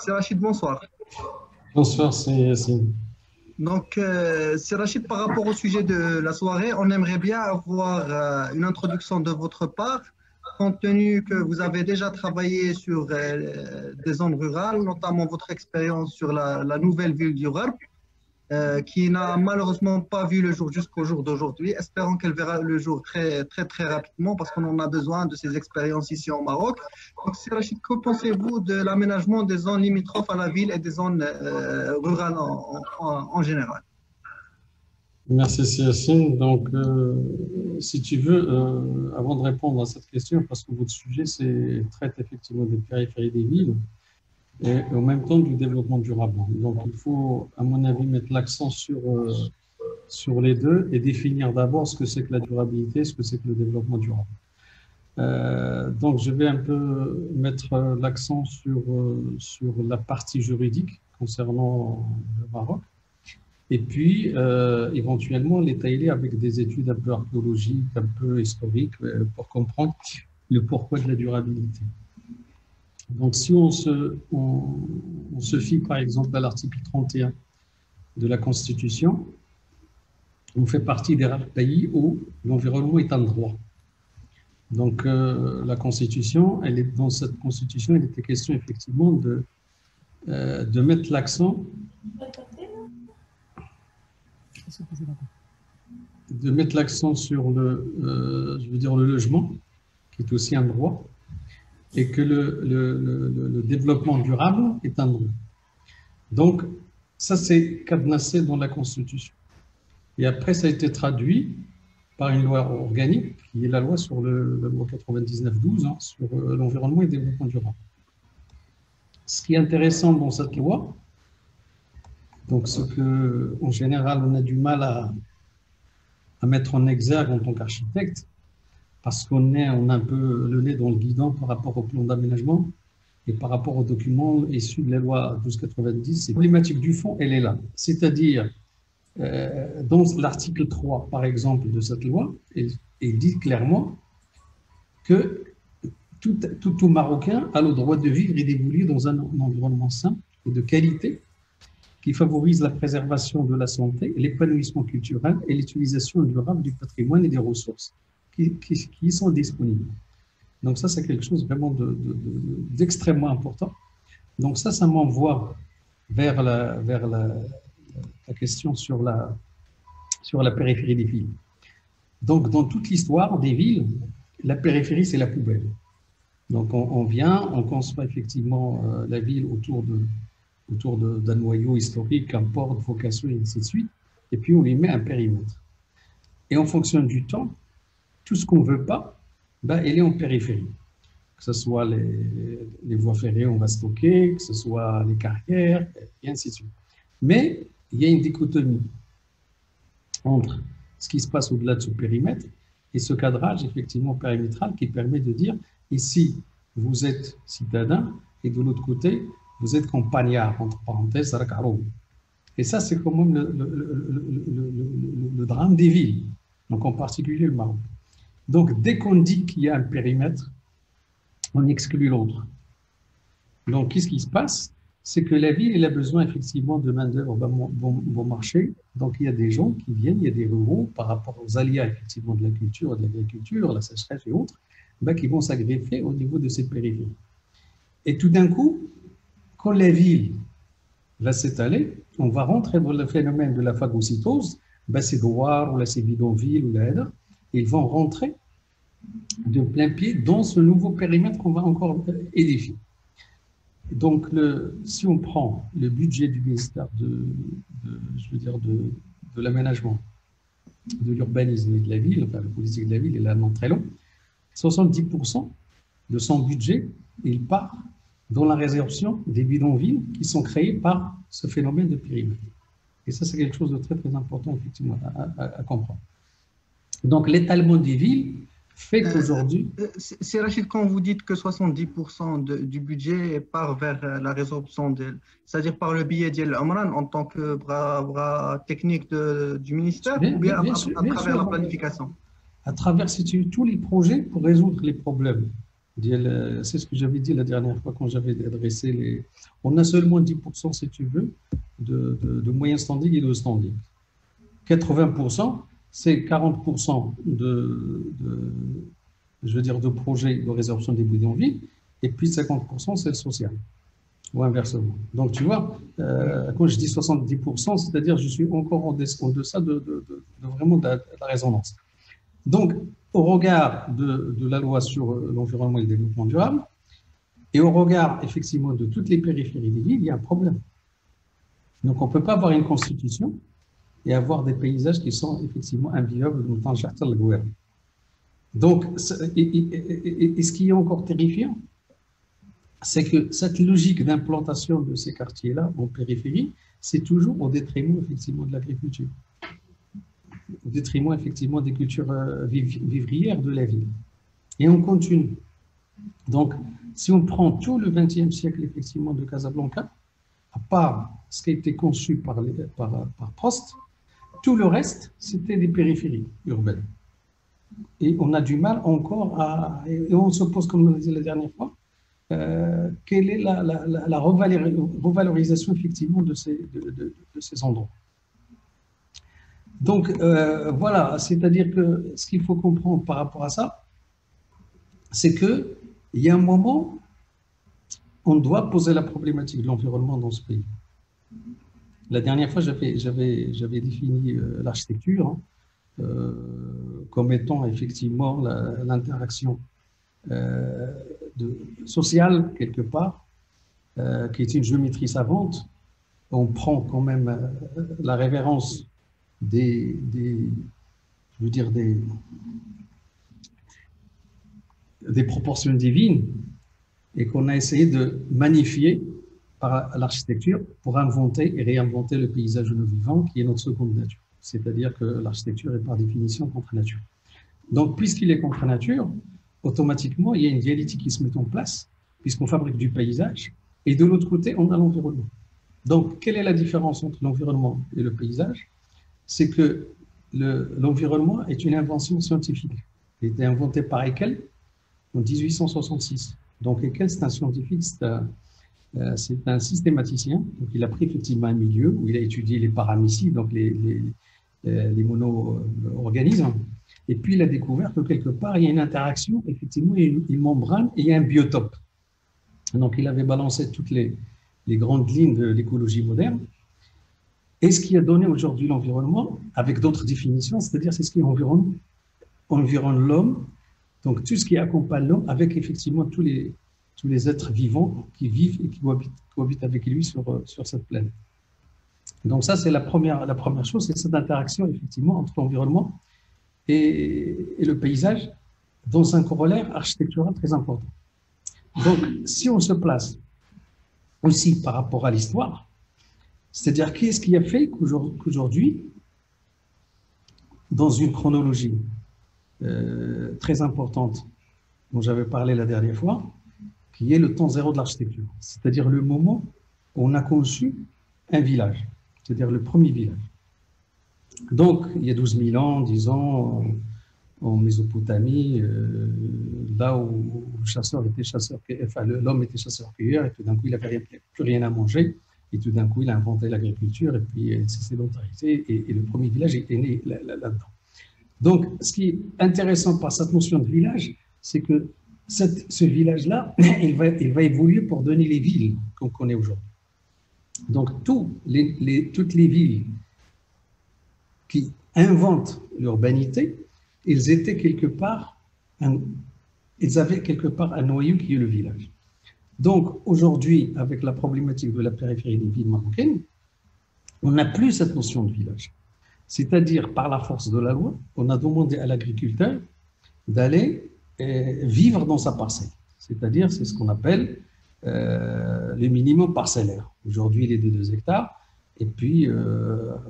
C'est Rachid, bonsoir. Bonsoir, c'est Yassine. C'est Rachid, par rapport au sujet de la soirée, on aimerait bien avoir une introduction de votre part, compte tenu que vous avez déjà travaillé sur des zones rurales, notamment votre expérience sur la nouvelle ville du Rhum, qui n'a malheureusement pas vu le jour jusqu'au jour d'aujourd'hui. Espérons qu'elle verra le jour très, très, très rapidement parce qu'on en a besoin de ces expériences ici au Maroc. C'est Rachid, que pensez-vous de l'aménagement des zones limitrophes à la ville et des zones rurales en général? Merci, c'est Yassine. Si tu veux, avant de répondre à cette question, parce que votre sujet traite effectivement des périphéries des villes et en même temps du développement durable. Donc, il faut, à mon avis, mettre l'accent sur les deux et définir d'abord ce que c'est que la durabilité, ce que c'est que le développement durable. Donc, je vais un peu mettre l'accent sur la partie juridique concernant le Maroc. Et puis, éventuellement, les tailler avec des études un peu archéologiques, un peu historiques, pour comprendre le pourquoi de la durabilité. Donc, si on se fie, par exemple, à l'article 31 de la Constitution, on fait partie des rares pays où l'environnement est un droit. Donc, la Constitution, dans cette Constitution, il était question effectivement de mettre l'accent sur le logement, qui est aussi un droit, et que le développement durable est un droit. Donc, ça, c'est cadenassé dans la Constitution. Et après, ça a été traduit par une loi organique, qui est la loi sur la loi 99/12, sur l'environnement et le développement durable. Ce qui est intéressant dans cette loi, donc ce que, en général, on a du mal à mettre en exergue en tant qu'architecte, parce qu'on a un peu le nez dans le guidon par rapport au plan d'aménagement et par rapport aux documents issus de la loi 1290. La problématique du fond, elle est là. C'est-à-dire, dans l'article 3, par exemple, de cette loi, il dit clairement que tout Marocain a le droit de vivre et d'évoluer dans un environnement sain et de qualité qui favorise la préservation de la santé, l'épanouissement culturel et l'utilisation durable du patrimoine et des ressources qui sont disponibles. Donc ça, c'est quelque chose vraiment d'extrêmement important. Donc ça m'envoie vers la question sur la périphérie des villes. Donc, dans toute l'histoire des villes, la périphérie, c'est la poubelle. Donc, on construit effectivement la ville autour d'un noyau historique, un port de vocation, et ainsi de suite, et puis on y met un périmètre. Et en fonction du temps, tout ce qu'on ne veut pas, elle est en périphérie. Que ce soit les voies ferrées, on va stocker, que ce soit les carrières, et ainsi de suite. Mais il y a une dichotomie entre ce qui se passe au-delà de ce périmètre et ce cadrage effectivement périmétral qui permet de dire ici, vous êtes citadin et de l'autre côté, vous êtes campagnard, entre parenthèses, Rakaroum. Et ça, c'est quand même le drame des villes, donc en particulier le Maroc. Donc, dès qu'on dit qu'il y a un périmètre, on exclut l'autre. Donc, qu'est-ce qui se passe? C'est que la ville, elle a besoin effectivement de main-d'œuvre bon marché. Donc, il y a des gens qui viennent, il y a des ruraux par rapport aux aléas effectivement de la culture, de l'agriculture, la sécheresse et autres, qui vont s'agréger au niveau de ces périphéries. Et tout d'un coup, quand la ville va s'étaler, on va rentrer dans le phénomène de la phagocytose, ces douars, ou là, ces bidonvilles, ou là, ils vont rentrer de plein pied dans ce nouveau périmètre qu'on va encore édifier. Donc, si on prend le budget du ministère de l'aménagement, de l'urbanisme et de la ville, enfin la politique de la ville est là très long, 70% de son budget, il part dans la résorption des bidonvilles qui sont créés par ce phénomène de périmètre. Et ça, c'est quelque chose de très, très important, effectivement, à comprendre. Donc, l'étalement des villes fait qu'aujourd'hui… C'est Rachid, quand vous dites que 70% du budget part vers la résorption, c'est-à-dire par le biais d'Amran en tant que bras technique du ministère, ou bien à travers la planification? À travers tous les projets pour résoudre les problèmes C'est ce que j'avais dit la dernière fois quand j'avais adressé les... On a seulement 10%, si tu veux, de moyen standing et de standing. 80%, c'est 40% je veux dire, de projets de résorption des bidonvilles, et puis 50%, c'est le social, ou inversement. Donc, tu vois, quand je dis 70%, c'est-à-dire je suis encore en deçà vraiment de la résonance. Donc, au regard de la loi sur l'environnement et le développement durable, et au regard, effectivement, de toutes les périphéries des villes, il y a un problème. Donc, on ne peut pas avoir une constitution et avoir des paysages qui sont effectivement invivables. Donc, et ce qui est encore terrifiant, c'est que cette logique d'implantation de ces quartiers-là en périphérie, c'est toujours au détriment effectivement de l'agriculture, au détriment effectivement des cultures vivrières de la ville. Et on continue. Donc, si on prend tout le XXe siècle effectivement de Casablanca, à part ce qui a été conçu par Prost, tout le reste, c'était des périphéries urbaines. Et on a du mal encore à... Et on se pose, comme on l'a dit la dernière fois, quelle est la revalorisation effectivement de ces endroits. Donc, voilà, c'est-à-dire que ce qu'il faut comprendre par rapport à ça, c'est qu'il y a un moment, on doit poser la problématique de l'environnement dans ce pays. La dernière fois, j'avais défini l'architecture comme étant effectivement l'interaction sociale, quelque part, qui est une géométrie savante. On prend quand même la révérence je veux dire des proportions divines et qu'on a essayé de magnifier par l'architecture pour inventer et réinventer le paysage de nos vivants qui est notre seconde nature. C'est-à-dire que l'architecture est par définition contre nature. Donc, puisqu'il est contre nature, automatiquement, il y a une dialectique qui se met en place, puisqu'on fabrique du paysage, et de l'autre côté, on a l'environnement. Donc, quelle est la différence entre l'environnement et le paysage? C'est que l'environnement est une invention scientifique. Il a été inventé par Haeckel en 1866. Donc, Haeckel, c'est un scientifique, c'est un systématicien. Donc, il a pris effectivement un milieu où il a étudié les paramycies, donc les mono-organismes. Et puis, il a découvert que quelque part, il y a une interaction, effectivement, il y a une membrane et il y a un biotope. Donc, il avait balancé toutes les grandes lignes de l'écologie moderne. Et ce qui a donné aujourd'hui l'environnement, avec d'autres définitions, c'est-à-dire c'est ce qui environne l'homme, donc tout ce qui accompagne l'homme, avec effectivement tous les êtres vivants qui vivent et qui cohabitent avec lui sur cette planète. Donc ça, c'est la première chose, c'est cette interaction effectivement entre l'environnement et le paysage dans un corollaire architectural très important. Donc, si on se place aussi par rapport à l'histoire, c'est-à-dire qu'est-ce qui a fait qu'aujourd'hui, dans une chronologie très importante dont j'avais parlé la dernière fois, qui est le temps zéro de l'architecture, c'est-à-dire le moment où on a conçu un village, c'est-à-dire le premier village. Donc, il y a 12 000 ans, disons, en Mésopotamie, là où le chasseur était chasseur, enfin l'homme était chasseur-cueilleur, et tout d'un coup, il n'avait plus rien à manger, et tout d'un coup, il a inventé l'agriculture, et puis il s'est sédentarisé, et le premier village est né là-dedans. Donc, ce qui est intéressant par cette notion de village, c'est que ce village-là, il va évoluer pour donner les villes qu'on connaît aujourd'hui. Donc, toutes les villes qui inventent l'urbanité, ils avaient quelque part un noyau qui est le village. Donc, aujourd'hui, avec la problématique de la périphérie des villes marocaines, on n'a plus cette notion de village. C'est-à-dire, par la force de la loi, on a demandé à l'agriculteur d'aller vivre dans sa parcelle. C'est-à-dire, c'est ce qu'on appelle le minimum parcellaire. Aujourd'hui, il est de 2 hectares. Et puis,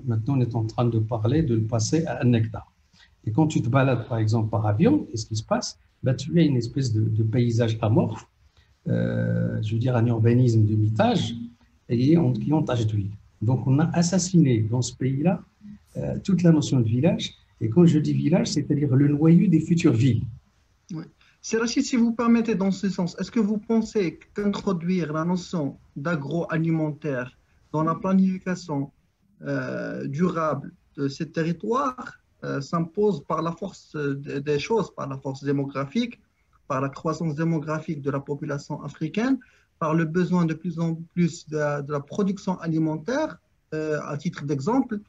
maintenant, on est en train de parler de le passer à 1 hectare. Et quand tu te balades, par exemple, par avion, qu'est-ce qui se passe? Tu as une espèce de paysage amorphe, je veux dire un urbanisme de mitage, qui entache de ville. Donc, on a assassiné dans ce pays-là toute la notion de village. Et quand je dis village, c'est-à-dire le noyau des futures villes. Oui. C'est Rachid, si vous permettez dans ce sens, est-ce que vous pensez qu'introduire la notion d'agroalimentaire dans la planification durable de ces territoires s'impose par la force des choses, par la force démographique, par la croissance démographique de la population africaine, par le besoin de plus en plus de la production alimentaire? À titre d'exemple,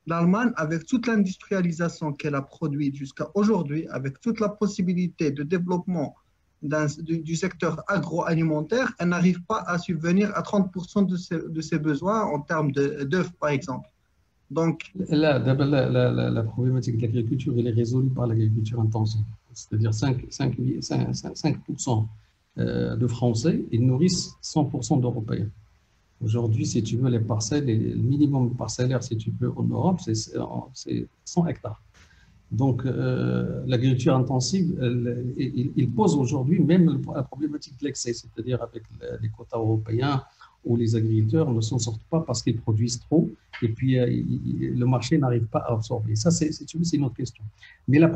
l'Allemagne, avec toute l'industrialisation qu'elle a produite jusqu'à aujourd'hui, avec toute la possibilité de développement du secteur agroalimentaire, elle n'arrive pas à subvenir à 30% de ses besoins en termes d'œufs, par exemple. Donc, la problématique de l'agriculture, elle est résolue par l'agriculture intensive. C'est-à-dire 5% de Français, ils nourrissent 100% d'Européens. Aujourd'hui, si tu veux, les parcelles, le minimum parcellaire, si tu veux, en Europe, c'est 100 hectares. Donc, l'agriculture intensive, il pose aujourd'hui même la problématique de l'excès, c'est-à-dire avec les quotas européens où les agriculteurs ne s'en sortent pas parce qu'ils produisent trop et puis le marché n'arrive pas à absorber. Ça, c'est une autre question. Mais la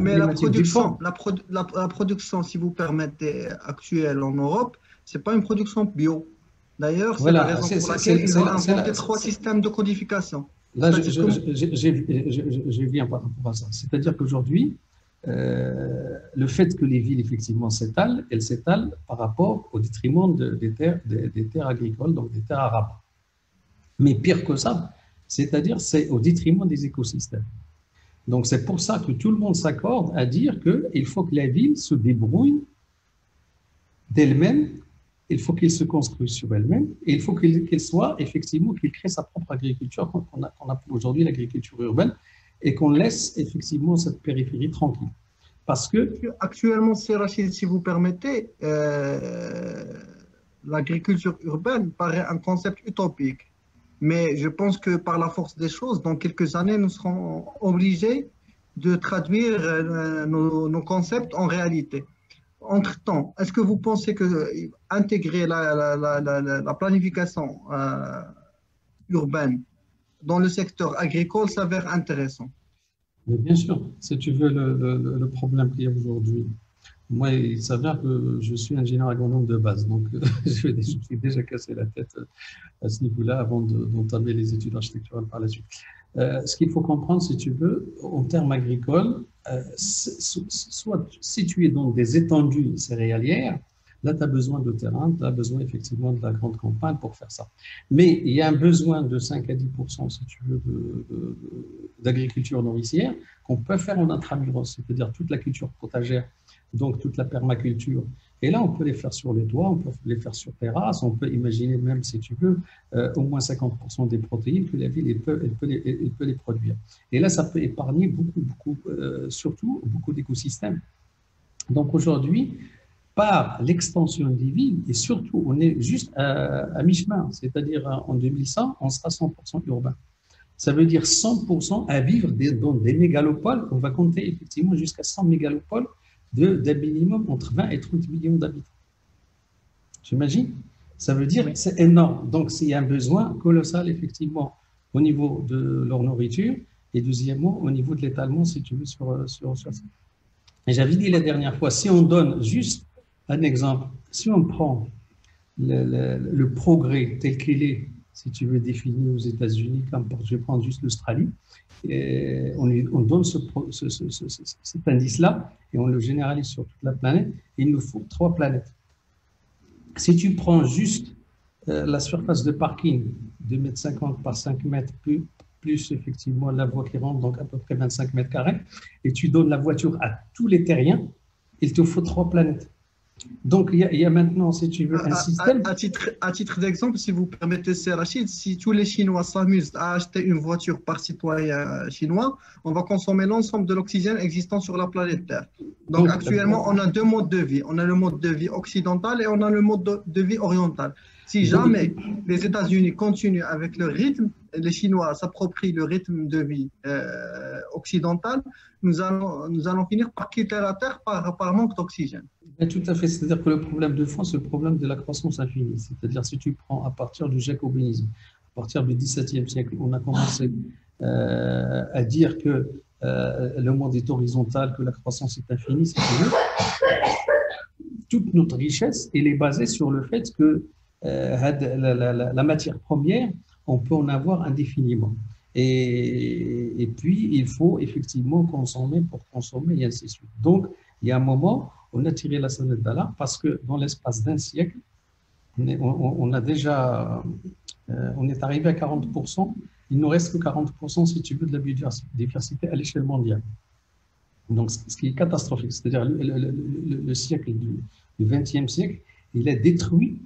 production, si vous permettez, actuelle en Europe, ce n'est pas une production bio. D'ailleurs, c'est la raison pour laquelle ils ont inventé 3 systèmes de codification. Là, je viens par rapport à ça. C'est-à-dire qu'aujourd'hui, le fait que les villes, effectivement, s'étalent, elles s'étalent par rapport au détriment des terres agricoles, donc des terres arables. Mais pire que ça, c'est-à-dire c'est au détriment des écosystèmes. Donc, c'est pour ça que tout le monde s'accorde à dire qu'il faut que la ville se débrouille d'elle-même. Il faut qu'il se construise sur elle-même et il faut qu'il soit effectivement, qu'il crée sa propre agriculture qu'on appelle aujourd'hui l'agriculture urbaine et qu'on laisse effectivement cette périphérie tranquille. Parce que actuellement, c'est Rachid, si vous permettez, l'agriculture urbaine paraît un concept utopique. Mais je pense que par la force des choses, dans quelques années, nous serons obligés de traduire nos concepts en réalité. Entre-temps, est-ce que vous pensez que intégrer la planification urbaine dans le secteur agricole s'avère intéressant? Mais bien sûr, si tu veux, le problème qu'il y a aujourd'hui, moi, il s'avère que je suis ingénieur agronome de base, donc je me suis déjà cassé la tête à ce niveau-là avant d'entamer les études architecturales par la suite. Ce qu'il faut comprendre, si tu veux, en termes agricoles, soit si tu es dans des étendues céréalières, là, tu as besoin de terrain, tu as besoin effectivement de la grande campagne pour faire ça. Mais il y a un besoin de 5 à 10%, si tu veux, d'agriculture nourricière qu'on peut faire en intramuros, c'est-à-dire toute la culture potagère, donc toute la permaculture. Et là, on peut les faire sur les toits, on peut les faire sur terrasse, on peut imaginer même, si tu veux, au moins 50% des protéines que la ville peut les produire. Et là, ça peut épargner surtout beaucoup d'écosystèmes. Donc aujourd'hui, par l'extension des villes, et surtout, on est juste à mi-chemin, c'est-à-dire en 2100, on sera 100% urbain. Ça veut dire 100% à vivre dans des mégalopoles. On va compter effectivement jusqu'à 100 mégalopoles d'un minimum entre 20 et 30 millions d'habitants. J'imagine. Ça veut dire que c'est énorme. Donc, il y a un besoin colossal, effectivement, au niveau de leur nourriture et deuxièmement, au niveau de l'étalement, si tu veux, sur ça. Et j'avais dit la dernière fois, si on donne juste un exemple, si on prend le progrès tel qu'il est, si tu veux, défini aux États-Unis, je vais prendre juste l'Australie, on donne cet indice-là et on le généralise sur toute la planète. Il nous faut 3 planètes. Si tu prends juste la surface de parking, 2,50 m par 5 mètres, plus effectivement la voie qui rentre, donc à peu près 25 mètres carrés, et tu donnes la voiture à tous les terriens, il te faut 3 planètes. Donc, il y a maintenant, si tu veux, un système… À titre d'exemple, si vous permettez, c'est Rachid, si tous les Chinois s'amusent à acheter une voiture par citoyen chinois, on va consommer l'ensemble de l'oxygène existant sur la planète Terre. Donc, actuellement, on a 2 modes de vie. On a le mode de vie occidental et on a le mode de vie oriental. Si jamais les États-Unis continuent avec le rythme, les Chinois s'approprient le rythme de vie occidental, nous allons finir par quitter la Terre par manque d'oxygène. Tout à fait. C'est-à-dire que le problème de fond, c'est le problème de la croissance infinie. C'est-à-dire, si tu prends à partir du jacobinisme, à partir du XVIIe siècle, on a commencé à dire que le monde est horizontal, que la croissance est infinie, si tu veux. toute notre richesse, elle est basée sur le fait que la matière première, on peut en avoir indéfiniment. Et puis, il faut effectivement consommer pour consommer, et ainsi de suite. Donc, il y a un moment, on a tiré la sonnette d'alarme parce que dans l'espace d'un siècle, on a déjà, on est arrivé à 40%. Il nous reste que 40%, si tu veux, de la biodiversité à l'échelle mondiale. Donc, ce qui est catastrophique, c'est-à-dire le siècle du XXe siècle, il a détruit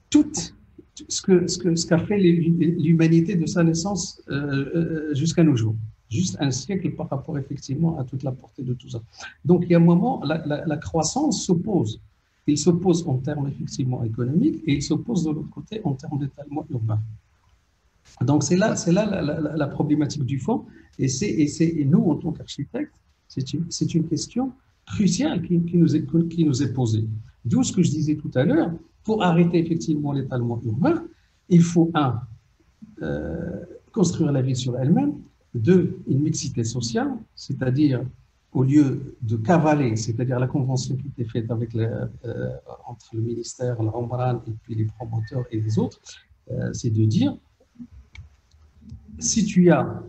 tout ce qu'a fait l'humanité de sa naissance jusqu'à nos jours. Juste un siècle par rapport effectivement à toute la portée de tout ça. Donc, il y a un moment, la croissance s'oppose. Il s'oppose en termes effectivement économiques et il s'oppose de l'autre côté en termes d'étalement urbain. Donc, c'est là la problématique du fond. Et nous, en tant qu'architectes, c'est une question cruciale qui nous est posée. D'où ce que je disais tout à l'heure, pour arrêter effectivement l'étalement urbain, il faut, construire la ville sur elle-même, deux, une mixité sociale, c'est-à-dire au lieu de cavaler, c'est-à-dire la convention qui était faite avec entre le ministère, l'Omran et puis les promoteurs et les autres, c'est de dire, si tu as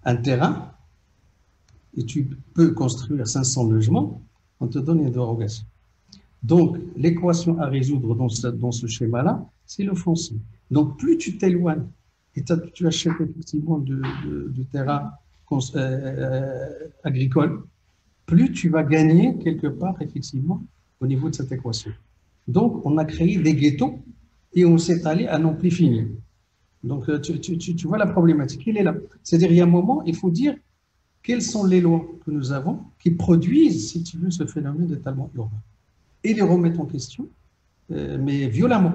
un terrain et tu peux construire 500 logements, on te donne une dérogation. Donc, l'équation à résoudre dans ce schéma-là, c'est le foncier. Donc, plus tu t'éloignes et tu achètes effectivement du terrain agricole, plus tu vas gagner quelque part effectivement au niveau de cette équation. Donc, on a créé des ghettos et on s'est allé à n'en plus finir. Donc, tu vois la problématique, il est là. C'est-à-dire, il y a un moment, il faut dire quelles sont les lois que nous avons qui produisent, si tu veux, ce phénomène d'étalement urbain. Et les remettre en question, mais violemment.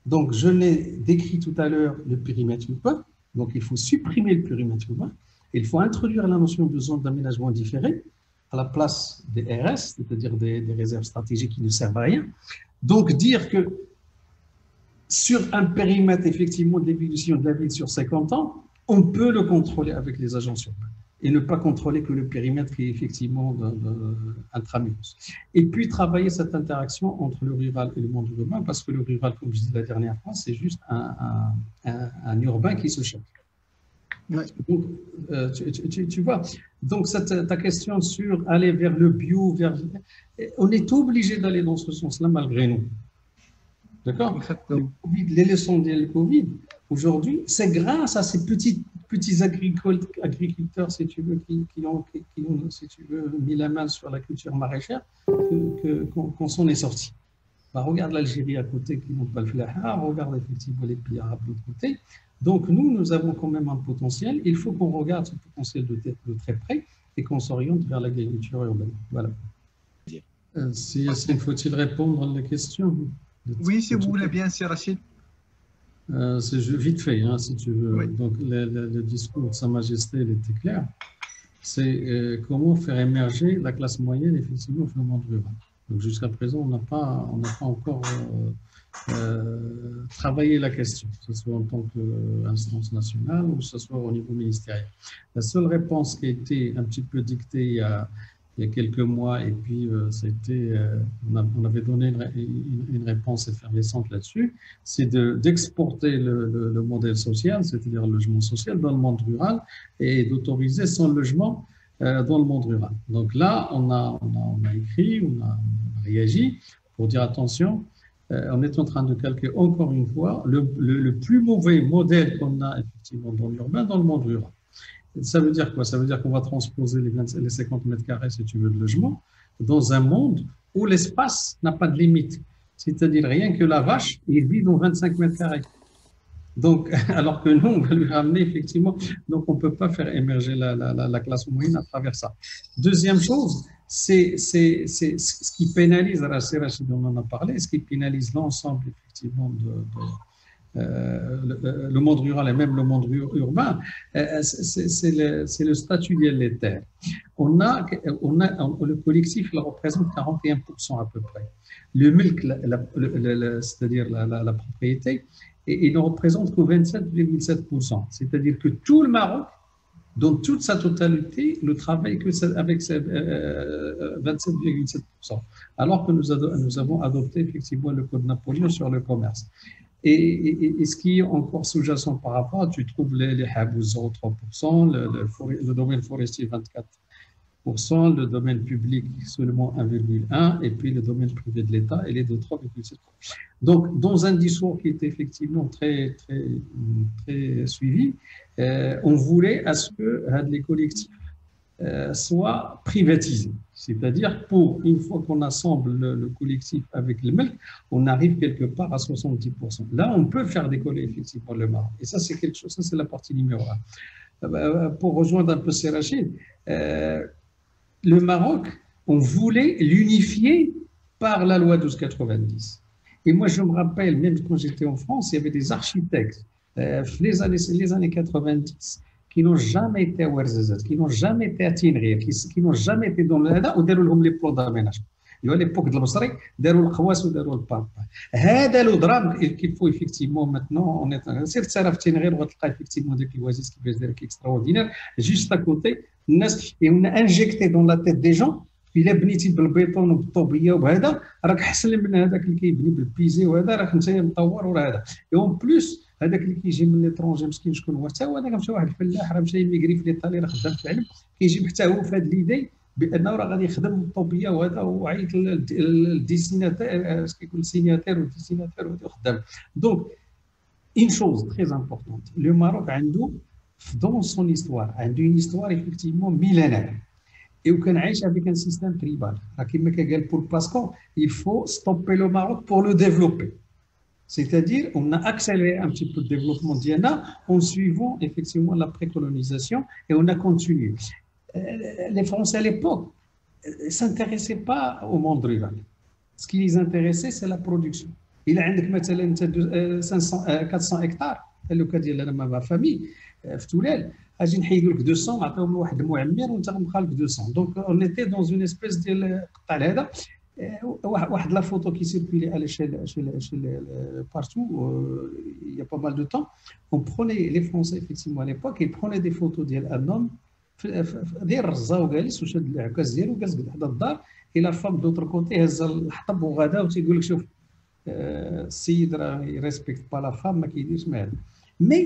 Donc, je l'ai décrit tout à l'heure, le périmètre urbain. Donc, il faut supprimer le périmètre urbain. Il faut introduire la notion de zone d'aménagement différé à la place des RS, c'est-à-dire des réserves stratégiques qui ne servent à rien. Donc, dire que sur un périmètre, effectivement, d'évolution de la ville sur 50 ans, on peut le contrôler avec les agences urbaines et ne pas contrôler que le périmètre qui est effectivement intramuros. Et puis, travailler cette interaction entre le rural et le monde urbain, parce que le rural, comme je disais la dernière fois, c'est juste un urbain qui se cherche. Ouais. Donc, tu vois, donc ta question sur aller vers le bio, on est obligé d'aller dans ce sens-là malgré nous. D'accord ? Les leçons du Covid, aujourd'hui, c'est grâce à ces petits agriculteurs, si tu veux, qui ont, si tu veux, mis la main sur la culture maraîchère, qu'on s'en est sorti. Bah, regarde l'Algérie à côté, qui n'ont pas le flaha, regarde effectivement les pays arabes de l'autre côté. Donc, nous avons quand même un potentiel. Il faut qu'on regarde ce potentiel de très près et qu'on s'oriente vers l'agriculture urbaine. Voilà. Si Yassine, faut-il répondre à la question ? Oui, si vous voulez bien, c'est Rachid. C'est vite fait, hein, si tu veux. Oui. Donc, le discours de Sa Majesté, il était clair. C'est comment faire émerger la classe moyenne, effectivement, au monde rural. Donc, jusqu'à présent, on n'a pas encore travaillé la question, que ce soit en tant qu'instance nationale ou que ce soit au niveau ministériel. La seule réponse qui a été un petit peu dictée il y a quelques mois, et puis on avait donné une réponse effervescente là-dessus, c'est d'exporter le modèle social, c'est-à-dire le logement social dans le monde rural, et d'autoriser son logement dans le monde rural. Donc là, on a écrit, on a réagi pour dire attention, on est en train de calquer encore une fois le plus mauvais modèle qu'on a effectivement dans l'urbain, dans le monde rural. Ça veut dire quoi? Ça veut dire qu'on va transposer les 50 mètres carrés, si tu veux, de logement dans un monde où l'espace n'a pas de limite. C'est-à-dire rien que la vache, il vit dans 25 mètres carrés. Donc, alors que nous, on va lui ramener effectivement. Donc, on ne peut pas faire émerger la classe moyenne à travers ça. Deuxième chose, c'est ce qui pénalise, Rachid, on en a parlé, ce qui pénalise l'ensemble effectivement le monde rural et même le monde urbain, c'est le statut des terres. Le collectif, il représente 41% à peu près. Le milk, c'est-à-dire la propriété, il ne représente que 27,7%. C'est-à-dire que tout le Maroc dans toute sa totalité, ne travaille que avec 27,7%, alors que nous avons adopté effectivement le Code Napoléon sur le commerce. Et ce qui est encore sous-jacent par rapport, tu trouves les habous 0,3%, le domaine forestier 24%, le domaine public seulement 1,1%, et puis le domaine privé de l'État, il est de 3,7%. Donc, dans un discours qui est effectivement très, très, très suivi, on voulait à ce que les collectifs soient privatisés. C'est-à-dire, pour une fois qu'on assemble le collectif avec le MELC, on arrive quelque part à 70%. Là, on peut faire décoller effectivement le Maroc. Et ça, c'est quelque chose, ça, c'est la partie numéro 1. Pour rejoindre un peu Serrachid, le Maroc, on voulait l'unifier par la loi 1290. Et moi, je me rappelle, même quand j'étais en France, il y avait des architectes, les années 90, qui n'ont jamais été à Ouarzazate, qui n'ont jamais été à Tinrir, qui n'ont jamais été dans le Hada, ou داروا les plans d'aménagement. À l'époque de l'Osri, داروا القواس وداروا البارك. هذا لو درام qu'il faut effectivement maintenant, on est سير تسرى في تنغير وتلقى effectivement ديك الوازيس كيفاش داير اكستراوردينير juste à côté الناس on a injecté dans la tête des gens الا بنيتي بالبيطون وبالطوبيه وبهذا راك احسن من هذاك اللي كيبني بالبيزي وهذا راك انت مطور وراه هذا اون بلوس هذاك اللي كيجي من ليترونجي مسكين شكون هو حتى هو هذاك مشى واحد الفلاح راه مشى يميغري في ليطالي راه خدام في العلم كيجي حتى هو في هذه ليدي بانه راه غادي يخدم الطوبيه وهذا وعيط للديسيناتير اش كيقول السيناتير والديسيناتير وخدام دونك une chose très importante le Maroc عنده dans son histoire عنده une histoire effectivement millénaire et aucun عايش avec un système tribal كما قال pour Pascal il faut stopper le Maroc pour le développer. C'est-à-dire, on a accéléré un petit peu le développement d'Iana en suivant effectivement la précolonisation et on a continué. Les Français à l'époque ne s'intéressaient pas au monde rural. Ce qui les intéressait, c'est la production. Il y a 400 hectares, c'est le cas de ma famille, في تولال, اجي نحيدوا لك 200 نعطيهم لواحد المعمر وانت غنخلق 200. Donc on était dans une espèce de قطع هذا واحد لا فوتو qui circulait à l'échelle partout il y a pas mal de temps. On prenait les Français effectivement à l'époque ils prenaient des photos ديال un homme داير الرزه وجالس وشاد العكاز ديالو جالس حدا الدار et la femme d'autre côté هز الحطب وغدا وتيقول لك شوف السيد راه يريسبكت با لا فام ما كيديرش ما هذا. Mais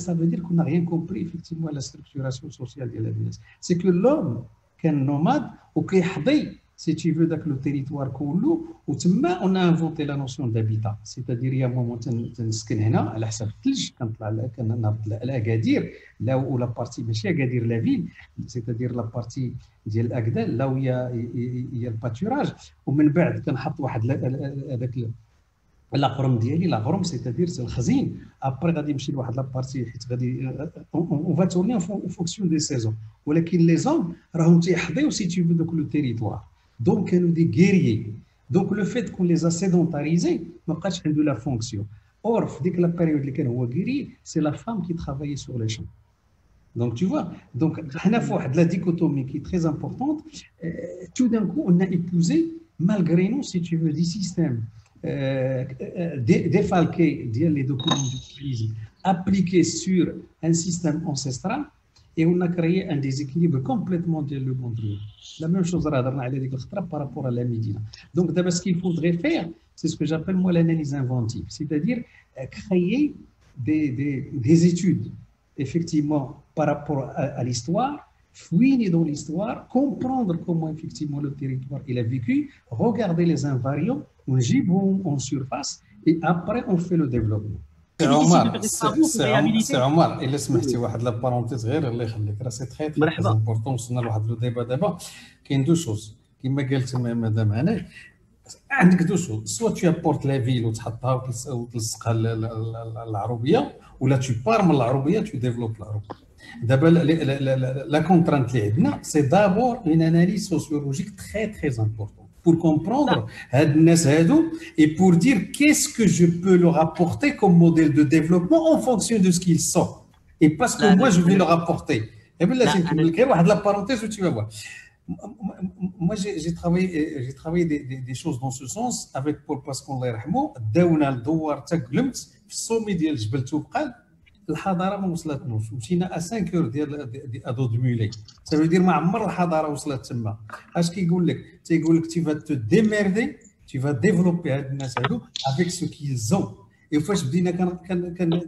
ça veut dire qu'on n'a rien compris effectivement à la structuration sociale de la vie. C'est que l'homme كان nomade وكيحظي si tu veux dans le territoire كله وتما on a inventé la notion d'habitat. C'est-à-dire il y a un moment تنسكن هنا على حسب الثلج كنطلع كنهبط لأكادير là où la partie ماشي أكادير la ville c'est-à-dire la partie ديال أكدال là où il y a le pâturage ومن بعد كنحط واحد هذاك لاغروم ديالي لاغروم سيتادير سي الخزين ابري غادي نمشي لواحد لابارتي حيت غادي اون فا تورني اون فونكسيون دي سيزون ولكن لي زوم راهم تيحظيو سي تي في دوك لو تيريتوار دونك كانوا دي غيريي دونك لو فيت كون لي سيدونتاريزي ما بقاش عنده لا فونكسيون اور في ديك لا بيريود اللي كان هو غيري سي لا فام كي ترافايي سور لي شون دونك tu vois donc حنا في واحد لا ديكوتومي كي تري امبورطونت tout d'un coup on a épousé malgré nous si tu veux des systèmes défalquer les documents d'utilisation appliqués sur un système ancestral et on a créé un déséquilibre complètement dans le monde rural. La même chose par rapport à la Médina. Donc d'abord ce qu'il faudrait faire, c'est ce que j'appelle moi l'analyse inventive, c'est-à-dire créer des études effectivement par rapport à l'histoire, fouiner dans l'histoire, comprendre comment effectivement le territoire il a vécu, regarder les invariants, on gibon en surface et après on fait le développement. سي عمر الا سمحتي واحد لا بارونتيز غير الله يخليك راه سي تري امبورطون وصلنا لواحد لو ديبا دابا كاين دو شوز كما قالت مدام هنا عندك دو شوز سوا تو ابورت لا فيل وتحطها وتلصقها العروبيه ولا تو بار من العروبيه تو ديفلوب العروبيه. دابا لا كونترانت اللي عندنا سي دابور اون اناليز سوسيولوجيك تري تري امبورطون pour comprendre et pour dire qu'est-ce que je peux leur apporter comme modèle de développement en fonction de ce qu'ils sont et parce que moi je vais leur apporter. Et bien là j'ai une parenthèse où tu vas voir. Moi j'ai travaillé des choses dans ce sens avec Paul Pascal الله يرحمه داونا الدوار تقلمت في الصومي ديال جبل توبقال الحضاره ما وصلتنوش، مشينا ا 5 اور ديال ادو دمولي. سافو دير ما عمر الحضاره وصلت تما. اش كيقول لك؟ تيقول لك تي فا تو ديميردي، تي فا ديفلوبي هاد الناس هادو افيك سو كي زون. اي فاش بدينا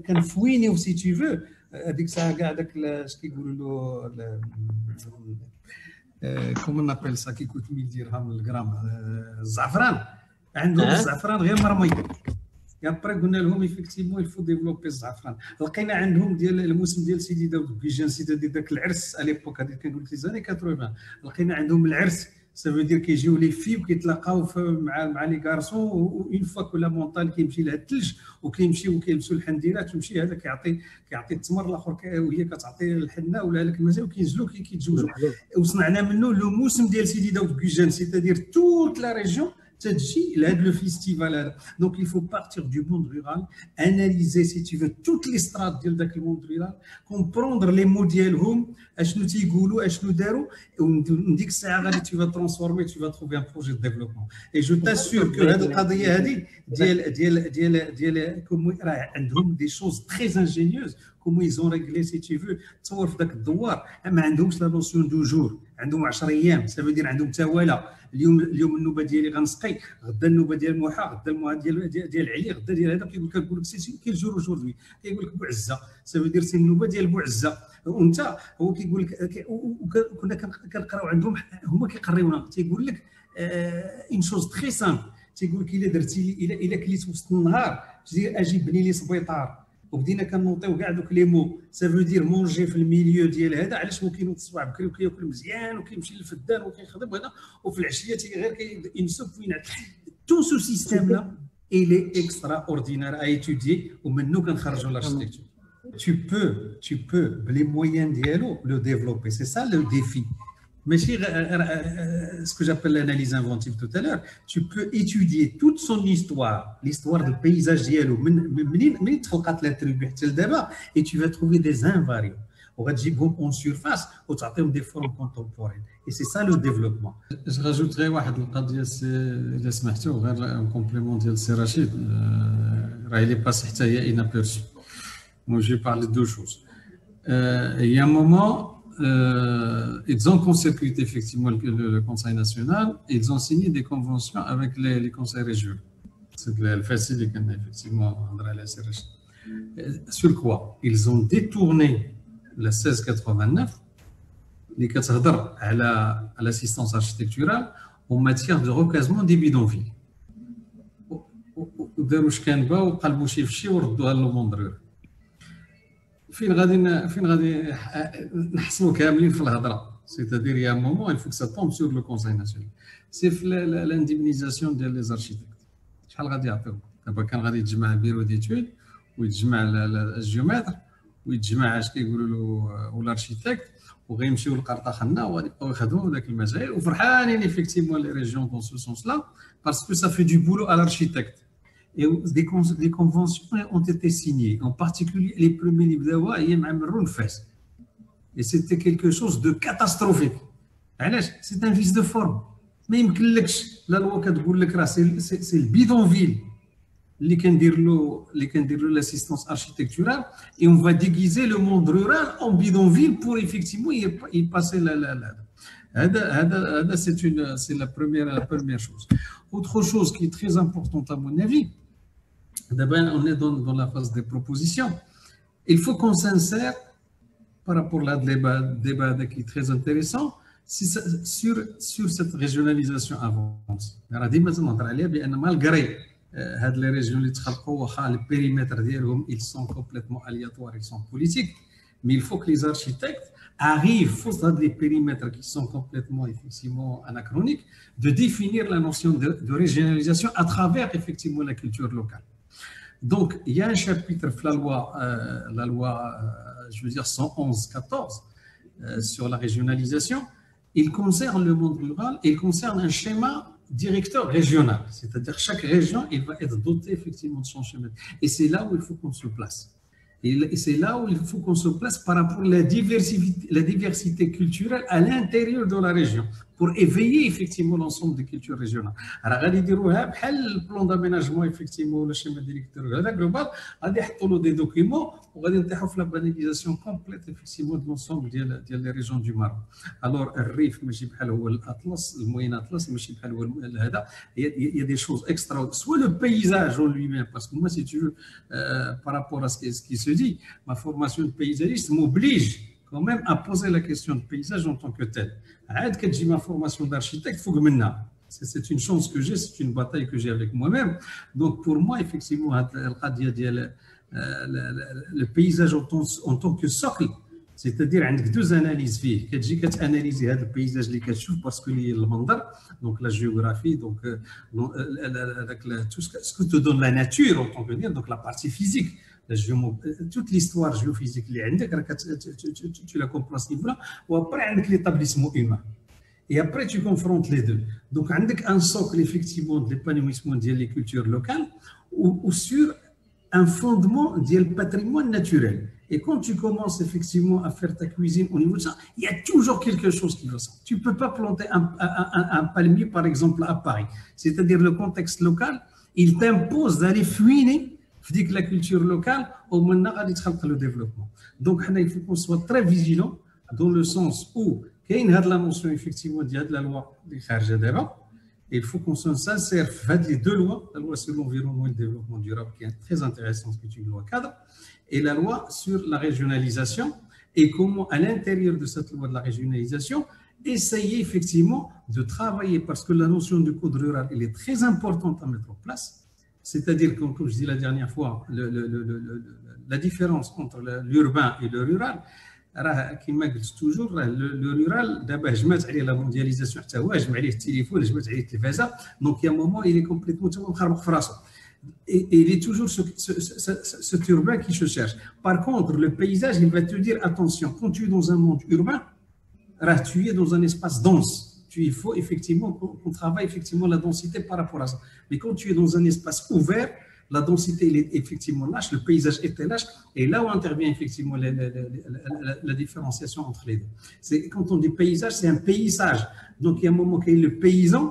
كنفوينيو سي تي فو هذيك الساعه كاع داك اش كيقولوا له كومون نابيل سا كي كوت 1000 درهم الغرام الزعفران. عندهم الزعفران غير مرمي. ابري قلنا لهم ايفيكتيفمون الفو ديفلوبي الزعفران. لقينا عندهم ديال الموسم ديال سيدي داود بيجان سيدي داك العرس اليبوك هذيك كنقول لك زاني 80 لقينا عندهم العرس. سافو دير كيجيو لي في وكيتلاقاو مع لي كارسون اون فوا كل مونطال كيمشي لها الثلج وكيمشيو وكيلبسوا الحنديرات ويمشي هذا كيعطي التمر الاخر وهي كتعطي الحنه ولا هذاك المزال وكينزلوا كيتزوجوا. وصنعنا منه لو موسم ديال سيدي داود بيجان سيتادير توت لا ريجيون تجي لهذا لو فيستيفال هذا. دونك il faut partir du monde rural, analyser si tu veux toutes les strates ديال داك الموند رورال, comprendre les mots ديالهم اشنو تيقولوا اشنو داروا, ومن ديك الساعه غادي tu vas transformer, tu vas trouver un projet de développement. Et je t'assure que هذه القضيه هذه ديال كوم راه عندهم دي choses très ingénieuses. comment ils ont réglé si tu veux تصور في ذاك الدوار. ما عندهمش لا نوسيون دو جور, عندهم 10 ايام. سافو دير عندهم توالى. اليوم النوبه ديالي غنسقي, غدا النوبه ديال موحى, غدا الموحى ديال علي, غدا ديال هذا. كيقول لك سي كيل جور اوجوردي, كيقول لك بوعزه. سافو دير سي النوبه ديال بوعزه. وانت هو كيقول لك كنا كنقراو عندهم هما كيقريونا. تيقول لك اون شوز تري سامبل. تيقول لك الا درتي الا كليت وسط النهار اجي بني لي سبيطار, وبدينا كنوطيو كاع دوك لي مو. سافو دير مونجي في الميليو ديال هذا. علاش هو كينوض الصباح بكري وكياكل مزيان وكيمشي للفدان وكيخدم هذا, وفي العشيه غير كينسب فين تو سو سيستيم لا الي اكسترا اوردينير ا ايتودي, ومنو كنخرجوا لاركتيكتور. tu peux بلي مويان ديالو لو ديفلوبي. سي سا لو ديفي. ماشي ce que j'appelle l'analyse inventive tout à l'heure. Tu peux étudier toute son histoire, l'histoire du paysage ديالو منين تخلقات لا تربي حتى لدابا, et tu vas trouver des invariants وغتجيبهم en surface وتعطيهم des formes contemporaines. Et c'est ça le développement. Je rajouterai واحد القضيه اذا سمحتوا, غير ان كومبليمون ديال السي رشيد. راه لي باس حتى هي انابيرسي. Moi j'ai parlé de deux choses. Il y a un moment ils ont consécuté effectivement le Conseil national, et ils ont signé des conventions avec les conseils régionaux. C'est le facile effectivement. Sur quoi ils ont détourné la 1689 اللي كتهضر على l'assistance architecturale en matière de recasement des bidonvilles. وداروا شكانبه وقلبوا شي في شي وردوها للموند رورال. فين غادي نحصلوا كاملين في الهضره. سيتادير يا مومون il faut que ça tombe sur le conseil national. سي في لانديمنيزاسيون ديال لي زارشيتكت. شحال غادي يعطيو؟ دابا كان غادي يتجمع بيرو ديتود ويتجمع الجيومتر ويتجمع اش كيقولوا له والارشيتكت, وغيمشيو لقرطاخنا وغادي يبقاو يخدموا داك المجال وفرحانين ايفيكتيفمون لي ريجيون دون سو سونس لا, باسكو سا في دو بولو ا لارشيتكت. Et des conventions ont été signées, en particulier les premiers livres et et c'était quelque chose de catastrophique. C'est un vice de forme. ما يمكنلكش لا لوا كتقول لك راه سي البيدونفيل اللي كندير له l'assistance architecturale, et on va déguiser le monde rural en bidonville pour effectivement y passer la هذا c'est la première chose. Autre chose qui est très importante à mon avis, d'abord on est dans la phase des propositions. Il faut qu'on s'insère par rapport à débat qui est très intéressant sur cette régionalisation avancée. راه ديما تنهضر عليها بان مالغري هاد لي ريجيون اللي تخلقوا واخا البيريمتر ديالهم ils sont complètement aléatoires, ils sont politiques, mais il faut que les architectes arrivent, face à des périmètres qui sont complètement effectivement anachroniques, de définir la notion de régionalisation à travers effectivement la culture locale. Donc il y a un chapitre la loi je veux dire 111/14 sur la régionalisation. Il concerne le monde rural et il concerne un schéma directeur régional, c'est-à-dire chaque région il va être doté effectivement de son schéma, et c'est là où il faut qu'on se place. Et c'est là où il faut qu'on se place par rapport à la diversité culturelle à l'intérieur de la région, pour éveiller effectivement l'ensemble des cultures régionales. Alors, غادي يديروها بحال le plan d'aménagement effectivement le schéma directeur هذا global, غادي يحطوا له des documents وغادي نطيحوا في لا باناليزاسيون كومبليت افيكتيفمون دو لونسومبل ديال لي ريجون دو ماروك. الوغ الريف ماشي بحال هو الاطلس، الموين اطلس ماشي بحال هو هذا. هي دي شوز اكسترا سوا لو بيزاج اون لوي ميم باسكو moi si tu veux par rapport à ce qui se dit, ma formation de paysagiste m'oblige quand même à poser la question de paysage en tant que tel. عاد كتجي ma formation d'architecte فوق منها. C'est une chance que j'ai, c'est une bataille que j'ai avec moi-même. Donc pour moi, effectivement, le paysage en tant que socle, c'est-à-dire il y a deux analyses. Tu analyses le paysage parce que le mandar, donc la géographie, donc tout ce que te donne la nature en tant que tel, donc la partie physique. Toute l'histoire géophysique, tu la comprends à ce niveau-là, ou après l'établissement humain. Et après, tu confrontes les deux. Donc, il y a un socle, effectivement, de l'épanouissement des cultures locales ou sur un fondement du patrimoine naturel. Et quand tu commences, effectivement, à faire ta cuisine au niveau de ça, il y a toujours quelque chose qui va ça. Tu ne peux pas planter un palmier, par exemple, à Paris. C'est-à-dire, le contexte local, il t'impose d'aller fouiner la culture locale au moment où le développement. Donc, il faut qu'on soit très vigilant dans le sens où il y a la mention effectivement de la loi des charges d'Eva. Il faut qu'on se sincère avec les deux lois, la loi sur l'environnement et le développement durable qui est très intéressante, qui est une loi cadre, et la loi sur la régionalisation et comment à l'intérieur de cette loi de la régionalisation essayer effectivement de travailler parce que la notion du code rural elle est très importante à mettre en place. C'est-à-dire que, comme je dis la dernière fois, la différence entre l'urbain et le rural, كما قلت توجور لو رورال دابا هجمات عليه لا موندياليزاسيون حتى هو هجم عليه التليفون هجمات عليه التلفازه دونك يا مومون il est complètement مخربق في راسه et il est toujours ce urbain qui se cherche. Par contre le paysage il va te dire attention quand tu es dans un monde urbain tu es dans un espace dense. Il faut effectivement qu'on travaille effectivement la densité par rapport à ça. Mais quand tu es dans un espace ouvert, la densité elle est effectivement lâche, le paysage est lâche, et là où intervient effectivement la différenciation entre les deux. C'est quand on dit paysage, c'est un paysage. Donc il y a un moment qu'il y a le paysan,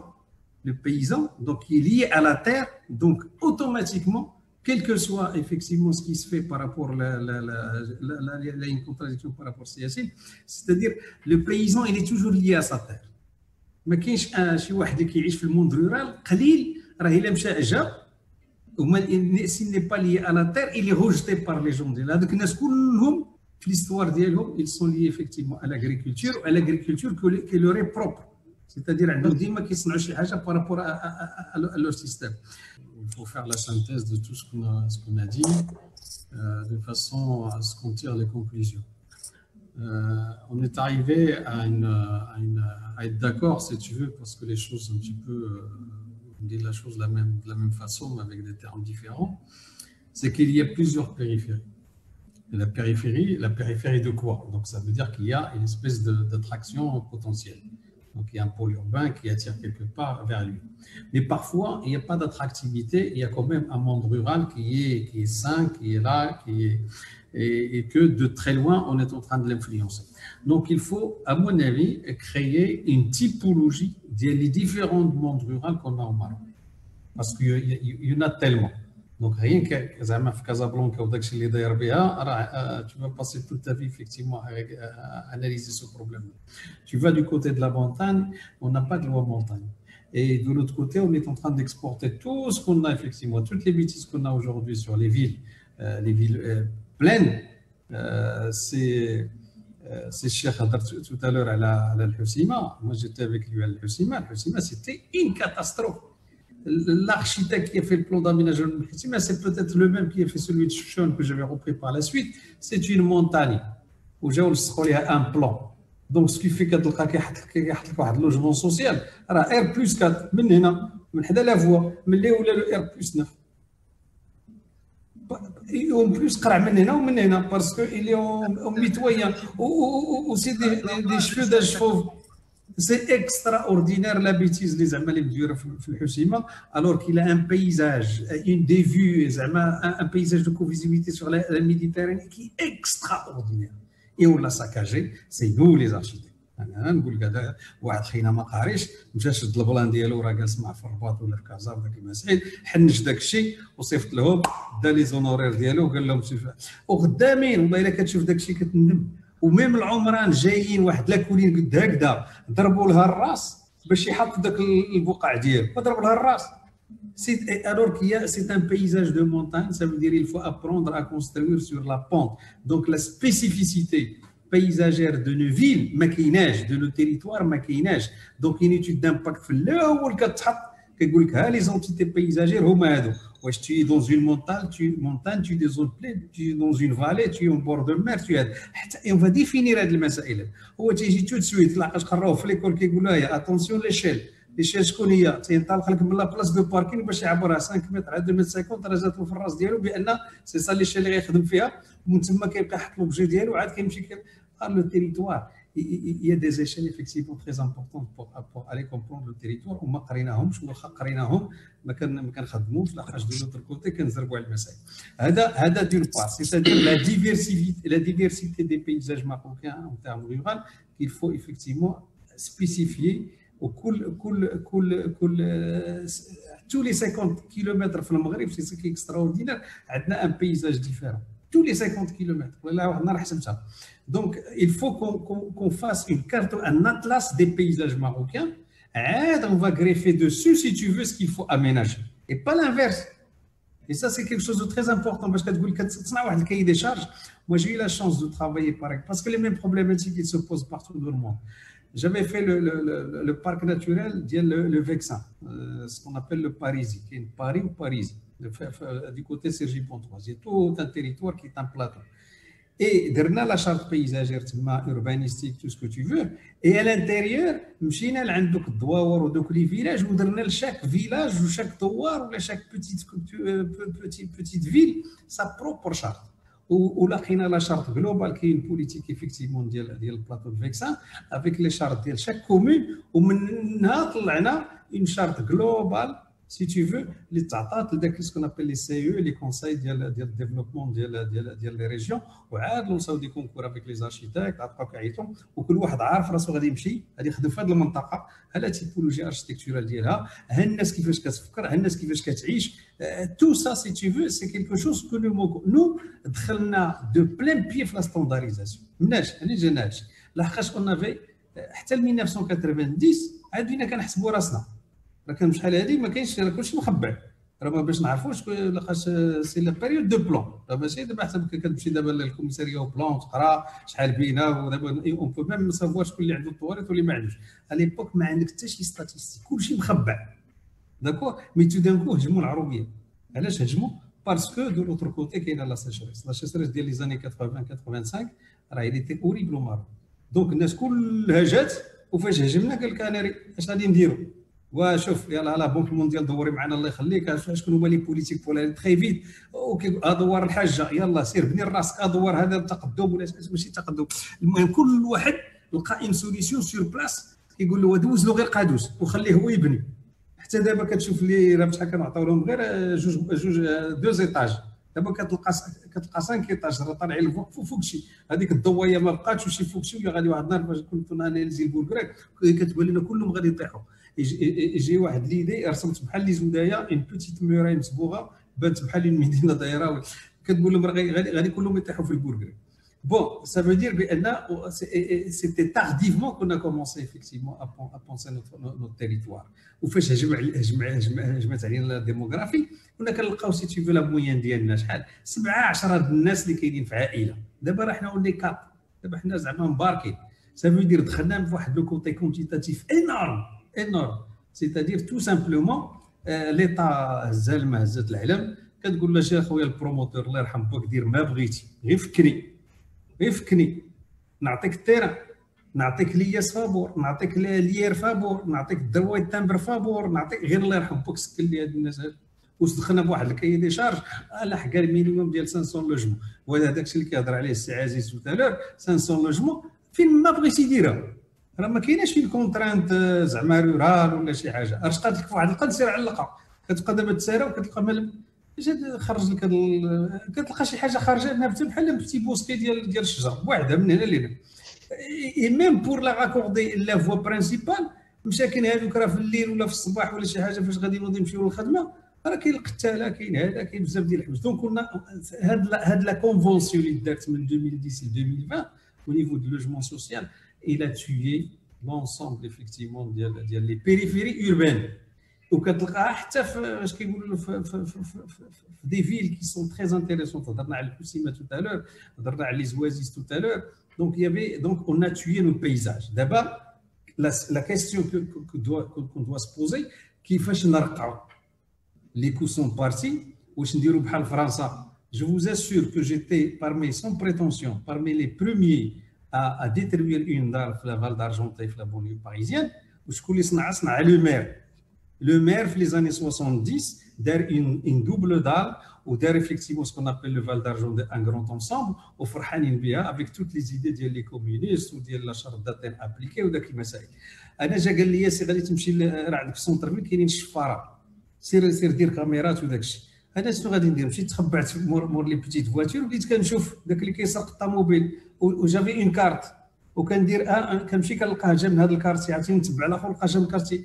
donc qui est lié à la terre, donc automatiquement, quel que soit effectivement ce qui se fait par rapport à une contradiction par rapport à Yassine, c'est-à-dire le paysan il est toujours lié à sa terre. ما كاينش شي واحد اللي كيعيش في الموند رورال قليل راه الا مشى جا وما سي ني با لي على تير il est rejeté par les gens ديال هذوك الناس كلهم في l'histoire ديالهم ils sont liés effectivement à l'agriculture et à l'agriculture qui leur est propre c'est-à-dire عندهم ديما كيصنعوا شي حاجه par rapport à leur système. Il faut faire la synthèse de tout ce qu'on a dit de façon à ce qu'on tire les conclusions. On est arrivé à être d'accord, si tu veux, parce que les choses un petit peu, on dit la chose de la même façon, mais avec des termes différents, c'est qu'il y a plusieurs périphéries. Et la périphérie de quoi? Donc ça veut dire qu'il y a une espèce d'attraction potentielle. Donc il y a un pôle urbain qui attire quelque part vers lui. Mais parfois, il n'y a pas d'attractivité, il y a quand même un monde rural qui est sain, qui est là, et que de très loin, on est en train de l'influencer. Donc, il faut, à mon avis, créer une typologie des différents mondes ruraux qu'on a au Maroc. Parce qu'il y en a tellement. Donc, rien que Casablanca ou Dakshili d'Airbeha, tu vas passer toute ta vie, effectivement, à analyser ce problème. Tu vas du côté de la montagne, on n'a pas de loi montagne. Et de l'autre côté, on est en train d'exporter tout ce qu'on a, effectivement, toutes les bêtises qu'on a aujourd'hui sur les villes pleines. C'est Cheikh Hadar tout à l'heure à l'Al-Husima. Moi, j'étais avec lui à l'Al-Husima. Al-Husima, c'était une catastrophe. L'architecte qui a fait le plan d'aménagement de l'Al-Husima, c'est peut-être le même qui a fait celui de Chouchon que j'avais repris par la suite. C'est une montagne où j'ai un plan. Donc, ce qui fait qu'il y a un logement social. Alors, R+4, من حدا la voie, mais là où le R+9. Et en plus, parce qu'il est en mitoyen, ou c'est des cheveux d'un cheveu. C'est extraordinaire la bêtise des Amaliks du Husima, alors qu'il a un paysage, une des vues, un paysage de co-visibilité sur la Méditerranée qui est extraordinaire. Et on l'a saccagé, c'est nous les architectes. انا نقول لك هذا واحد خينا ما قاريش مشى شد البلان ديالو راه جالس مع في الرباط ولا في كازا وداك المسائل، حنج داك الشيء وصيفط لهم دا لي زونورير ديالو وقال لهم وخدامين. والله الا كتشوف داك الشيء كتندم. وميم العمران جايين واحد لاكولين قد هكذا ضربوا لها الراس باش يحط داك البقع ديالو وضربوا لها الراس. Alors qu'il y a, c'est un paysage de montagne, ça veut dire qu'il faut apprendre à construire sur la pente. Donc la spécificité paysagère de nos villes, ما كايناش, de nos territoires ما كايناش. Donc une étude d'impact في الاول كتحط كتقول لك ها لي زونتيتي بايزاجير هما هادو. واش tu es dans une montagne, tu es des zones pleines, tu es dans une vallée, tu es au bord de mer, tu es حتى on va définir هاد المسائل. هو تيجي تو سويت لقاش قراوه في ليكول كيقولوا لها اتونسيون ليشيل شكون هي؟ تينطلق لك من لا بلاص دو باركين باش يعبرها 5 متر على 2 متر 50 راه جات له في الراس ديالو بان سي سا ليشيل اللي غيخدم فيها، ومن تما كيبقى يحط لوبجي ديالو وعاد كيمشي لو تيريتوار. Il y a des échelles effectivement très importantes pour aller comprendre le territoire وما قريناهمش واخا قريناهم ما كنخدموش لاحاش دو لوتر كوتي كنزربوا على المسائل. هذا دون بار c'est-à-dire la diversité des paysages marocains en termes rural qu'il faut effectivement spécifier. وكل tous les 50 كيلومتر في المغرب سي سي اكستراوردينير عندنا ان بيزاج ديفيرون tous les 50 كيلومتر. والله واحد النهار حسبتها. Donc il faut qu'on fasse une carte, un atlas des paysages marocains. On va greffer dessus si tu veux ce qu'il faut aménager et pas l'inverse. Et ça c'est quelque chose de très important parce que تقول كتصنع واحد الكاي دي شارج. Moi j'ai eu la chance de travailler parce que les mêmes problématiques ils se posent partout dans le monde. J'avais fait le parc naturel le Vexin, ce qu'on appelle le Parisis, qui est Paris ou Parisis, du côté Cergy-Pontoise. C'est tout un territoire qui est un plateau. Et derrière la charte paysagère, urbanistique, tout ce que tu veux. Et à l'intérieur, مشينا لعندك الدواور ودوك لي فيلاج ودرنا لشاك فيلاج وشاك دوار ولا شاك petite ville sa propre charte. ولقينا لا شارت جلوبال كاين بوليتيك افيكتيفمون ديال البلاطو دو فيكسان افيك لي شارت ديال شاك كومون ومنها طلعنا اون شارت جلوبال سي تو فو اللي تعطات لذاك سكون ابل لي سي او لي كونساي ديال الديفلوبمون ديال لي ريجيون وعاد لونساو دي كونكور افيك لي زارشيتيكت عطاو كعيتهم وكل واحد عارف راسو غادي يمشي غادي يخدم في هذه المنطقه ها تيبولوجي اركتيكتورال ديالها ها الناس كيفاش كتفكر ها الناس كيفاش كتعيش تو سا سي تو فو سي كيلكو شوز كو نو دخلنا دو بلان بيي في لا ستاندارديزاسيون مناش انا جاناش لحقاش اون افي حتى 1990 عاد بينا كنحسبوا راسنا راه كان شحال هذه ما كاينش راه كلشي مخبع راه ما باش نعرفوش لقاش سي لا بيريود دو بلان راه ماشي دابا حسب كتمشي دابا للكوميساريه وبلان تقرا شحال بينا ودابا اون بو ميم سافوار شكون اللي عنده الطواريط واللي ما عندوش. ا ليبوك ما عندك حتى شي ستاتيستيك كلشي مخبع داكور مي تو دان كو هجموا العروبيه. علاش هجموا؟ باسكو دو لوتر كوتي كاينه لا سيشريس ديال لي زاني 80 85 راه اللي تي اوريبل مارو. دونك الناس كلها جات وفاش هجمنا قال لك انا اش غادي نديروا وشوف يلاه لا بنك المونديال دوري معنا الله يخليك شكون هما لي بوليتيك بولا تري فيت ادوار الحاجه يلاه سير بني راسك ادوار هذا التقدم ولا ماشي تقدم. المهم كل واحد لقى ان سوليسيون سور بلاص كيقول له دوز له غير قادوس وخليه هو يبني. حتى دابا كتشوف لي راه بشحال كنعطيو لهم غير جوج دو زيتاج دابا كتلقى 5 ايطاج راه طالعين الفوق فوق شي هذيك الضويه ما بقاتش وشي فوق شي غادي واحد النهار فاش كنت اناليزي البوركريك كتبان لنا كلهم غادي يطيحوا. يجي واحد ليدي رسمت بحال لي زودايه اون بوتيت موراي مصبوغه بانت بحال une مدينه دايره كتقول لهم غادي كلهم يطيحوا في البوركريك. Bon, ça veut dire que c'était tardivement qu'on a commencé effectivement à penser notre territoire. وفاش هجمت علينا الديموغرافي كنا كنلقاو سي تو لا موين ديالنا شحال 7-10 الناس اللي كاينين في عائله. دابا راه حنا ولي كاب دابا حنا زعما مباركين. Ça veut dire دخلنا في واحد لو كوتي كونتيتاتيف énorme. C'est-à-dire tout simplement l'état هزا الماء هزات العلم كتقول له شي اخويا البروموتور الله يرحم باك دير ما بغيتي غير فكني نعطيك التيران نعطيك لياس فابور نعطيك ليير فابور نعطيك الدواي تامبر فابور نعطيك غير الله يرحم باك سكن لي هاد الناس هادو. واش دخلنا بواحد الكاي دي شارج لحق المينيموم ديال 500 لوجمون وهذا داكشي اللي كيهضر عليه السي عزيز توتالور 500 لوجمون فين ما بغيتي ديرها راه ما كايناش فين كونترانت زعما رورال ولا شي حاجه اش قالت لك فواحد القد سير علقها كتبقى دابا تسارى وكتلقى مال خرج لك كتلقى شي حاجه خارجه بحال بتي بوسكي ديال الشجر بوحدها من هنا لهنا اي ميم بور لا راكوردي لا فوا برينسيبال مساكن هذوك راه في الليل ولا في الصباح ولا شي حاجه فاش غادي ينوضوا يمشيو للخدمه راه كاين القتاله كاين هذا كاين بزاف ديال الحوايج. دونك كنا هاد لا كونفونسيون اللي دارت من 2010 ل 2020 au niveau du logement social il a tué l'ensemble effectivement ديال لي بيريفيري urbaines وكتلقاها حتى في اش كيقولوا في دي فيل كي سون تري انتريسونت. هضرنا على الكوسيما تو تالور هضرنا على لي زوازيس تو تالور دونك يافي دونك اون ا tué لو بيزاج. دابا لا كيستيون كون دوا سبوزي كيفاش نرقعوا لي كوسون بارتي واش نديروا بحال فرنسا. Je vous assure que j'étais parmi, sans prétention, parmi les premiers à détruire une dalle dans la Val d'Argenteuil, dans la banlieue parisienne, où je connais le maire. Le maire, dans les années 70, a une double dalle, ou a effectivement ce qu'on appelle le Val d'Argenteuil, un grand ensemble, au Farhanin Bia, avec toutes les idées des communistes ou de la charte d'Athènes appliquée ou de qui m'essaye. أنا جا قال لي سي غادي تمشي راه عندك السونتر فيل كاينين الشفاره سير دير كاميرات وداك الشيء. انا شنو غادي ندير؟ مشيت تخبعت مور لي بيتيت فواتور وبديت كنشوف داك اللي كيسرق الطوموبيل وجافي اون كارت وكندير كنمشي كنلقاه جا من هذا الكارتي عرفتي نتبع الاخر لقى جا من الكارتي.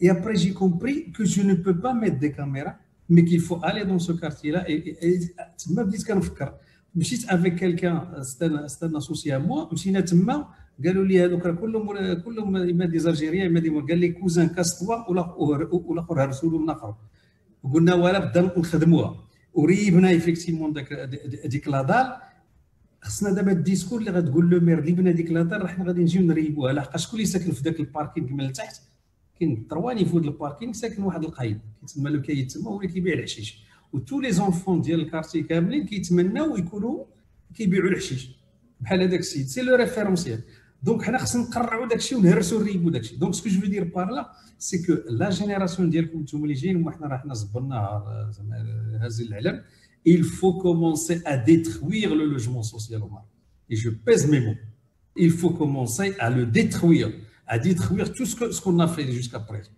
Et après j'ai compris que je ne peux pas mettre des caméras mais qu'il faut aller dans ce quartier là et تما بديت كنفكر. مشيت avec quelqu'un c'était un associé à moi مشينا تما قالوا لي هذوك كلهم اما دي زالجيريان اما دي قال لي كوزان كاستوا والاخر هرسوا له النقر وقلنا ولا بدا نخدموها وريبنا ايفيكتيمون ديك لادال. خصنا دابا الديسكور اللي غتقول لو مير اللي بنا ديك لادال حنا غادي نجيو نريبوها لحقاش شكون اللي ساكن في ذاك الباركينغ من التحت كاين ترواني في هذا الباركينغ ساكن واحد القايد كيتسمى له كايد تما هو اللي كيبيع الحشيش وتو لي زونفون ديال الكارتي كاملين كيتمناو يكونوا كيبيعوا الحشيش بحال هذاك السيد سي لو ريفيرونسيال. دونك حنا خصنا نقرعوا داك الشيء ونهرسوا نريبوا داك الشيء. دونك سكو جو دير بار لا سي كو لا جينيراسيون ديالكم نتوما اللي جايين وحنا راه حنا زبرناها زعما هاز العلم il faut commencer à détruire le logement social au Maroc. Et je pèse mes mots. Il faut commencer à le détruire, à détruire tout ce qu'on a fait jusqu'à présent.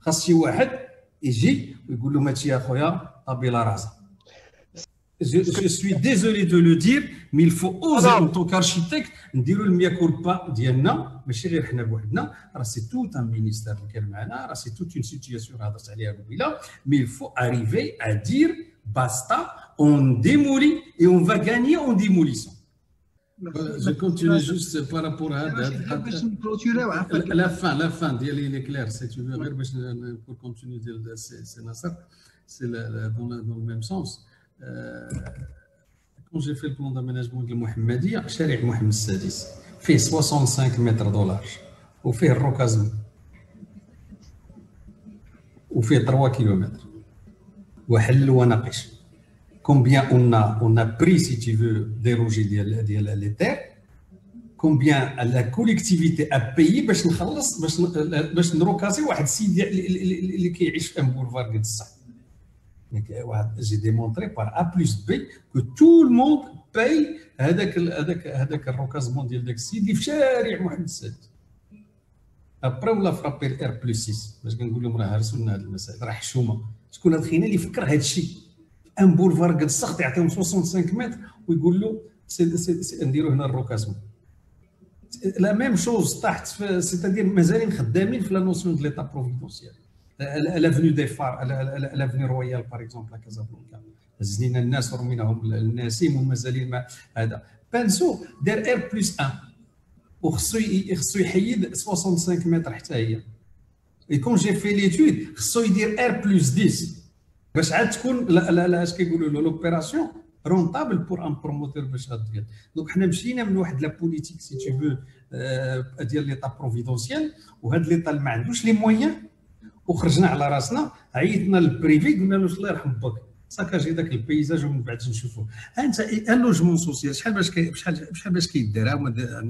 خاص شي واحد يجي ويقول له ماشي يا خويا طابي لا راسها. Je suis désolé de le dire, mais il faut oser en tant qu'architecte نديروا الميا كولبا ديالنا ماشي غير حنا بوحدنا راه سي توت ان مينيستير اللي كان معنا راه سي توت اون سيتياسيون هضرت عليها قبيله mais il faut arriver à dire basta on démolit et on va gagner en démolissant. Je continue juste par rapport à la fin ديالي لي كلير سي تو غير باش pour continuer ديال سي نصر c'est dans le même sens. Quand j'ai fait le plan d'aménagement de Mohammedia, شارع محمد السادس فيه 65 متر دولار وفيه الروكازمو وفيه 3 كيلومتر وحل وناقش. Combien on a pris si tu veux déroger les terres, combien la collectivité a payé باش نخلص باش نروكازي واحد السيد اللي كيعيش في ان بولفار قد الصح. J'ai démontré par A plus B que tout le monde paye هذاك الروكازمون ديال داك السيد اللي في شارع محمد السادس. ابري ولا فرابي الار بلس 6 باش كنقول لهم راه هرسوا لنا هذه المسائل راه حشومه. شكون هذا الخينا اللي فكر هذا الشيء؟ ان بولفار قد السخط يعطيهم 65 متر ويقول له نديروا هنا الروكازمون. لا ميم شوز تحت سيتادير مازالين خدامين في لا نوسيون دو ليتا بروفيدونسيال. لافنيو دي فار لافنيو رويال باغ اكزومبل كازابلانكا هزينا الناس ورميناهم النسيم ومازالين مع هذا. بانسو دار ار بلس 1 وخصو يحيد 65 متر حتى هي. اي كون جي في ليتود خصو يدير ار بلس 10 باش عاد تكون لا اش كيقولوا له لوبيراسيون رونطابل بور ان بروموتور باش غادير. دونك حنا مشينا من واحد لا بوليتيك سي تو فو ديال ليطا بروفيدونسيال وهذا ليطا اللي ما عندوش لي مويان وخرجنا على راسنا عيطنا للبريفي قلنا له الله يرحم باك ساكاجي داك البيزاج ومن بعد نشوفوه. انت اللوجمون سوسيال شحال باش كيدار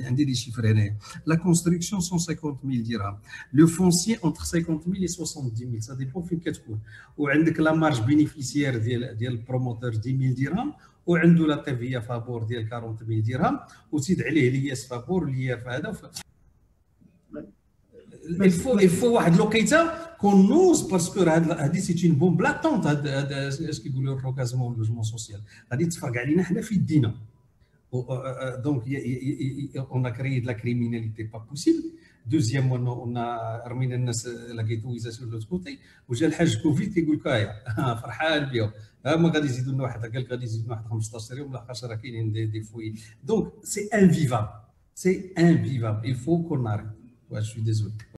عندي لي شيفر هنايا. لا كونستركسيون 150,000 درهم لو فونسي اونتر 50,000 و 70,000 سا ديبون فين كتكون وعندك لا مارج بينيفيسيير ديال البروموتور 10,000 درهم وعنده لا تي في فابور ديال 40,000 درهم وزيد عليه لياس فابور ليا هذا il faut واحد الوقيته كون نوز باسكو هذه سي اون بومب لاتونت. هذا اش كيقولوا الروكازمون واللوجمون سوسيال غادي تفرق علينا حنا في يدينا Donc, on a créé de la criminalité pas possible. Deuxièmement, on a رمينا الناس la ghettoisation de l'autre côté. وجا الحاج كوفيد كيقول لك فرحان بهم. ما غادي يزيدوا لنا واحد، قال غادي يزيدوا لنا واحد 15 يوم لحقاش راه كاينين دي فوي. Donc, c'est invivable. C'est invivable. Il faut qu'on arrête. Ouais, je suis désolé.